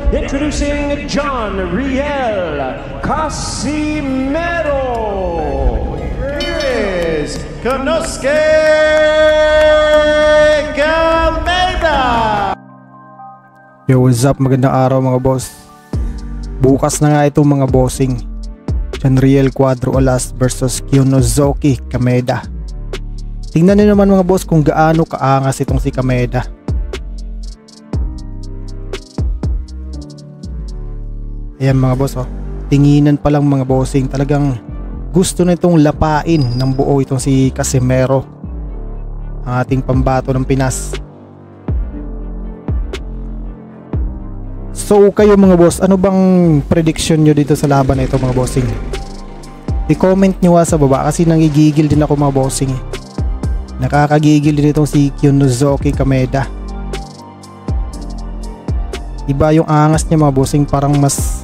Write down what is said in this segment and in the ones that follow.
Introducing John Riel Casimero. Here is Konosuke Kameda. Yo, what's up? Magandang araw mga boss. Bukas na nga itong mga bossing. John Riel Cuadro Alas versus Konosuke Kameda. Tingnan niyo naman mga boss kung gaano kaangas itong si Kameda. Ayan mga boss, oh. Tinginan pa lang mga bossing, talagang gusto na itong lapain ng buo itong si Casimero, ang ating pambato ng Pinas. So kayo mga boss, ano bang prediction nyo dito sa laban na ito mga bossing? I-comment nyo sa baba kasi nangigigil din ako mga bossing. Nakakagigil din itong si Konosuke Kameda. Iba yung angas niya mga bossing, parang mas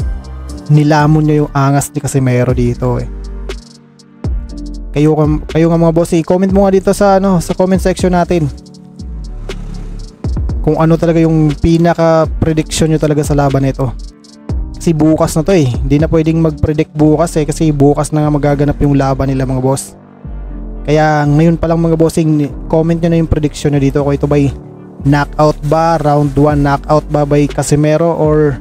nilamon niya yung angas ni Casimero dito eh. Kayo nga mga boss, i-comment mo nga dito sa sa comment section natin kung ano talaga yung pinaka prediction nyo talaga sa laban nito. Kasi bukas na to eh. Hindi na pwedeng mag-predict bukas eh, kasi bukas na nga magaganap yung laban nila mga boss. Kaya ngayon pa lang mga bossing, comment nyo na yung prediction nyo dito kung ito ba'y knockout ba, round 1 knockout ba by Casimero, or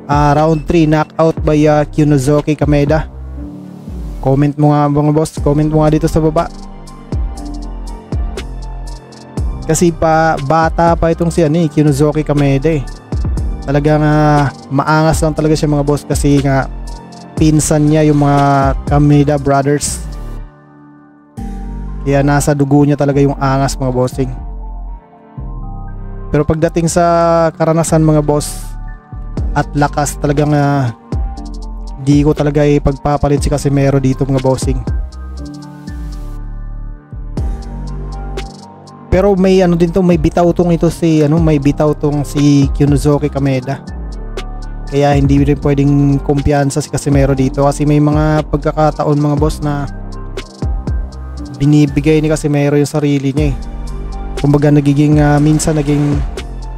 round 3 knockout by Konosuke Kameda. Comment mo nga mga boss, comment mo nga dito sa baba. Kasi bata pa itong si Konosuke Kameda eh. Talagang maangas lang talaga siya mga boss, kasi nga pinsan niya yung mga Kameda brothers. Kaya nasa dugo niya talaga yung angas mga bossing. Pero pagdating sa karanasan mga boss at lakas, talagang di ko talaga ipagpapalit si Casimero dito mga bossing. Pero may din to, may bitaw tong ito si may bitaw tong si Konosuke Kameda. Kaya hindi rin pwedeng kumpiyansa si Casimero dito, kasi may mga pagkakataon mga boss na binibigay ni Casimero yung sarili niya eh. Kumbaga nagiging minsan naging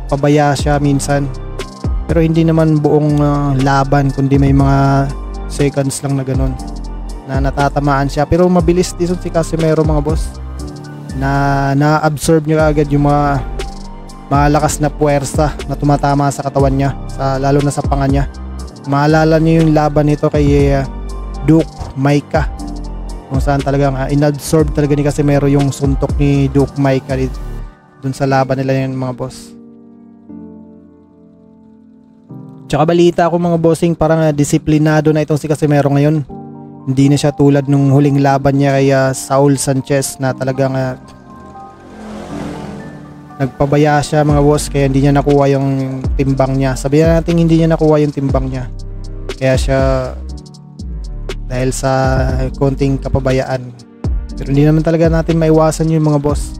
pabaya siya minsan. Pero hindi naman buong laban, kundi may mga seconds lang na ganun na natatamaan siya. Pero mabilis din si Casimero mga boss, na na-absorb niya agad yung mga malakas na puwersa na tumatama sa katawan niya, lalo na sa panga niya. Maalala niyo yung laban nito kay Duke Maika, kung saan talagang inabsorb talaga ni Casimero yung suntok ni Duke Maika dun sa laban nila yung mga boss. Tsaka balita ako mga bossing, parang disiplinado na itong si Casimero ngayon. Hindi na siya tulad nung huling laban niya kay Saul Sanchez na talagang nagpabaya siya mga boss, kaya hindi niya nakuha yung timbang niya. Sabihin natin hindi niya nakuha yung timbang niya, kaya siya, dahil sa konting kapabayaan. Pero hindi naman talaga natin maiwasan yung mga boss.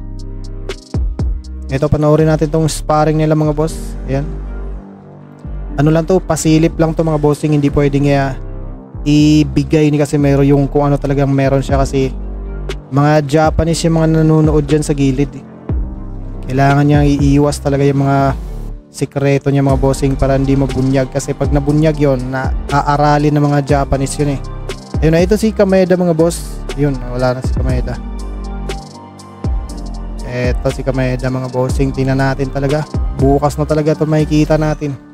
Ito, panoorin natin tong sparring nila mga boss. Ayan. Ano lang to, pasilip lang to mga bossing, hindi pwedeng ibigay ni Casimero yung kung ano talagang meron siya, kasi mga Japanese yung mga nanonood dyan sa gilid eh. Kailangan niya iiwas talaga yung mga sikreto niya mga bossing para hindi mabunyag, kasi pag nabunyag yon, naaaralin ng mga Japanese yun eh. Ayun na, ito si Kameda mga boss. Yun, wala na si Kameda. Ito si Kameda mga bossing, tingnan natin talaga. Bukas na talaga ito makikita natin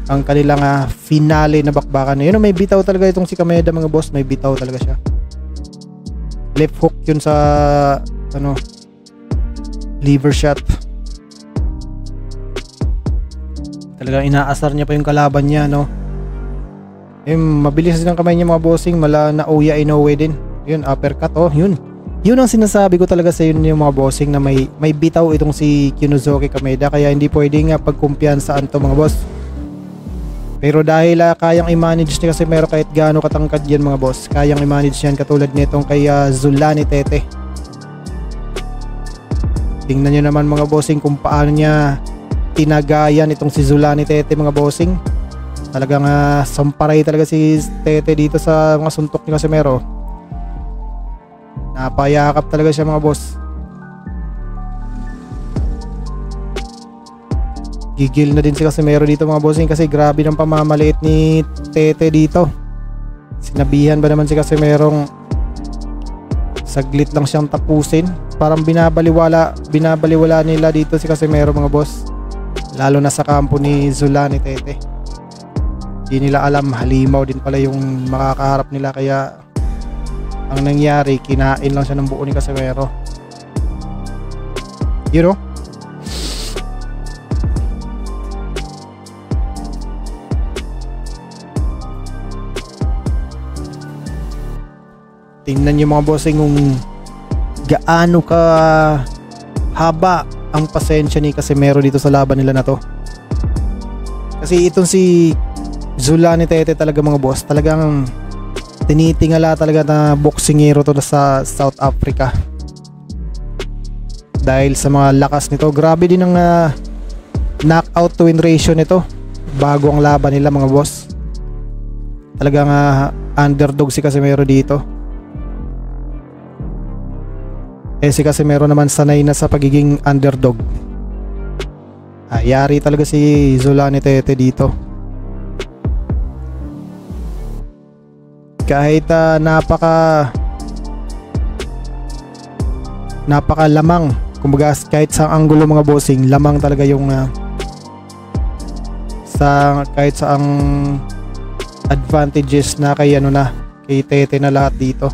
ang kanilang finale na bakbakan na yun. May bitaw talaga itong si Kameda mga boss, may bitaw talaga siya. Left hook yun sa liver shot. Talagang inaasar niya pa yung kalaban niya mabilis din ang kamay niya mga bossing, mala na uya inoue din. Yun, uppercut yun. Yun ang sinasabi ko talaga sa yun yung mga bossing, na may bitaw itong si Konosuke Kameda, kaya hindi pwedeng pagkumpiyansaan to mga boss. Pero dahil kayang i-manage niya, kasi meron kahit gaano katangkad yan mga boss, kayang i-manage yan, katulad nitong kay Zulani Tete. Tingnan nyo naman mga bossing kung paano niya tinagayan itong si Zulani Tete mga bossing. Talagang samparay talaga si Tete dito sa mga suntok ni Casimero. Napayakap talaga siya mga boss. Gigil na din si Casimero dito mga bossing kasi grabe ng pamamaliit ni Tete dito. Sinabihan ba naman si Casimerong saglit lang siyang tapusin? Parang binabaliwala nila dito si Casimero mga boss. Lalo na sa kampo ni Zula ni Tete. Di nila alam, halimaw din pala yung makakaharap nila, kaya ang nangyari, kinain lang siya ng buo ni Casimero. You know? Tingnan niyo mga bossing kung gaano ka haba ang pasensya ni Casimero dito sa laban nila na to. Kasi itong si Zula ni Tete talaga mga boss, talagang tinitingala talaga na boksingero to sa South Africa. Dahil sa mga lakas nito, grabe din ang knockout to win ratio nito bago ang laban nila mga boss. Talagang underdog si Casimero dito. Si Casimero naman sanay na sa pagiging underdog. Yari talaga si Zula ni Tete dito. Kahit napaka lamang, kumbaga kahit sa anggulo mga bossing, lamang talaga yung kahit sa ang advantages na kay kay Tete na lahat dito.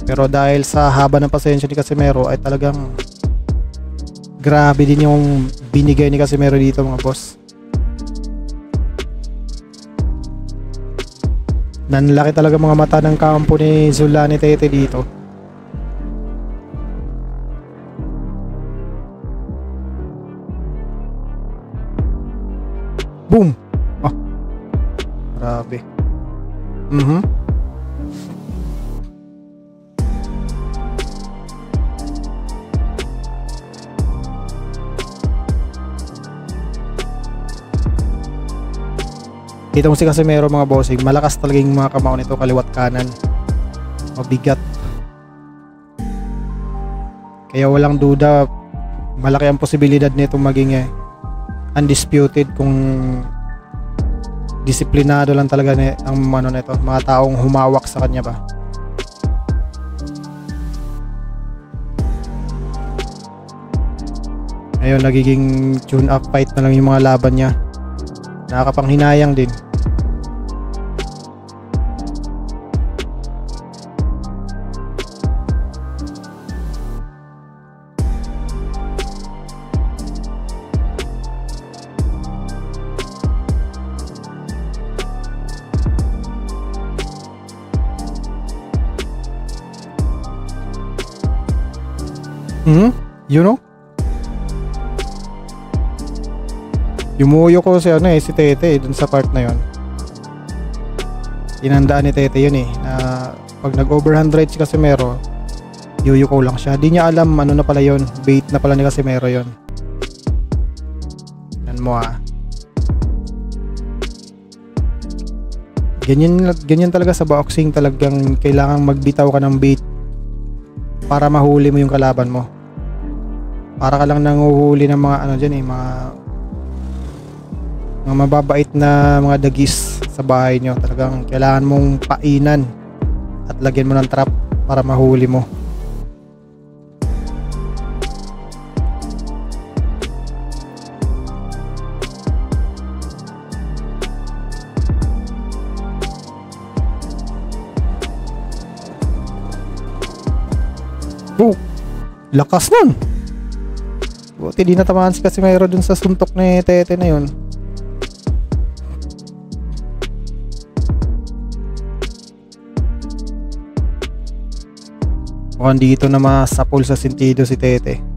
Pero dahil sa haba ng pasensya ni Casimero ay talagang grabe din yung binigay ni Casimero dito mga boss. Nanlaki talaga mga mata ng kampo ni Zula ni Tete dito. Boom! Grabe. Kita mo si Casimero mga bossing, malakas talaga yung mga kamao nito, kaliwat kanan. Mabigat. Kaya walang duda, malaki ang posibilidad nito maging undisputed kung disiplinado lang talaga ang nito, mga taong humawak sa kanya ba. Ngayon nagiging tune up fight na lang yung mga laban niya. Nakakapanghinayang din. You know? Yumuyo ko si si Tete dun sa part na yon. Tinandaan ni Tete yun na pag nag-overhand right si Casimero, yuyuko lang siya. Di niya alam na pala yon, bait na pala ni Casimero yon. Yan mo Ganyan talaga sa boxing, talagang kailangan magbitaw ka ng bait para mahuli mo yung kalaban mo. Para ka lang nanguhuli ng mga mga mababait na mga dagis sa bahay nyo. Talagang kailangan mong painan at lagyan mo ng trap para mahuli mo. Lakas nun. Buti di natamaan si Casimero dun sa suntok ni Tete na yun. Mukhang dito na masapol sa sentido si Tete.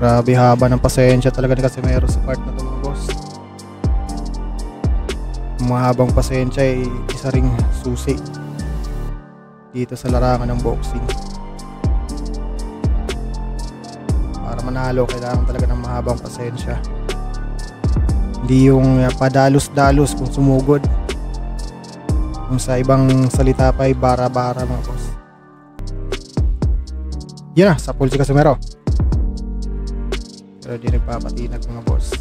Grabe haba ng pasensya talaga ni Casimero sa part na to mga boss. Mahabang pasensya ay isa ring susi dito sa larangan ng boxing. Para manalo kailangan talaga ng mahabang pasensya, hindi yung padalos-dalos kung sumugod. Kung sa ibang salita pa ay bara-bara mga boss. Yan na, sa pool si Casimero, pero di nagpapatinag mga boss.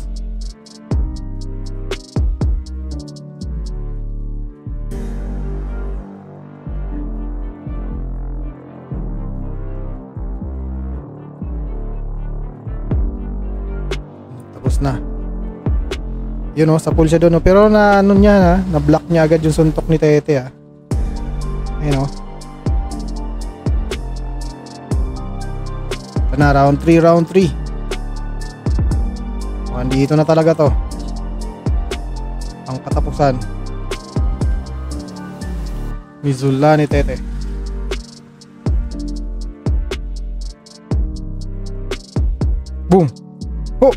Tapos na. Yun sa pool siya doon pero na ano niya na block niya agad yung suntok ni Tete Ayun Ito na, round 3. Andito na talaga to ang katapusan. Mizula ni Tete. Boom. Go.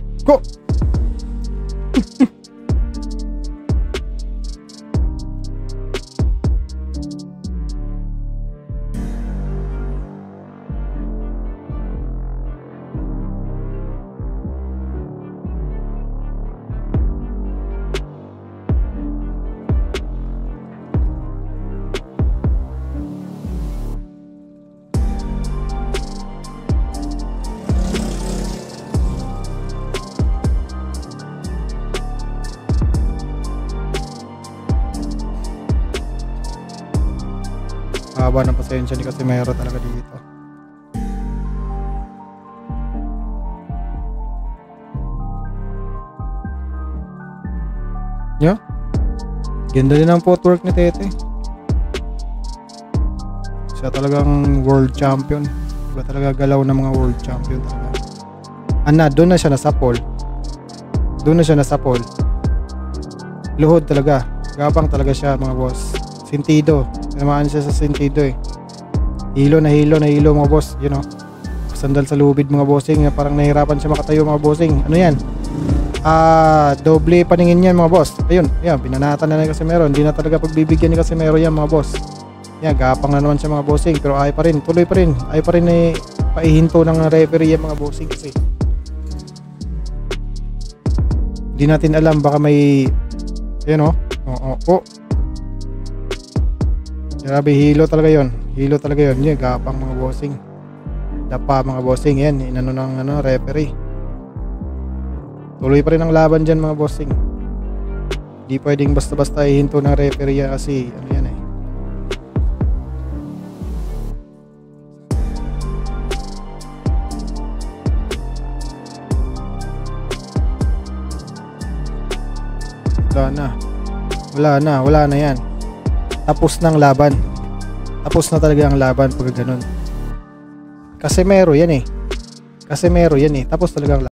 Haba ng pasensya ni Casimero talaga dito. Ganda din ang footwork ni Tete. Siya talagang world champion. Iba talaga galaw ng mga world champion talaga. Doon na siya nasapol. Luhod talaga. Gapang talaga siya mga boss. Sentido. Namaan siya sa sentido Hilo na hilo mga boss. Sandal sa lubid mga bossing. Parang nahirapan siya makatayo mga bossing. Ano yan? Doble paningin yan mga boss. Ayun, binanatan na ni Casimero. Hindi na talaga pagbibigyan ni Casimero yan mga boss. Gapang na naman siya mga bossing. Pero ayaw pa rin, tuloy pa rin. Ayaw pa rin paihinto ng referee yan mga bossing kasi hindi natin alam, baka may grabe, hilo talaga yon. Gapang mga bossing. Dapa mga bossing. Yan, inano ng referee. Tuloy pa rin ang laban dyan mga bossing. Hindi pwedeng basta-basta ihinto ng referee kasi yan Wala na yan. Tapos na ang laban. Tapos na talaga ang laban pag ganun. Casimero yan Tapos talaga ang laban.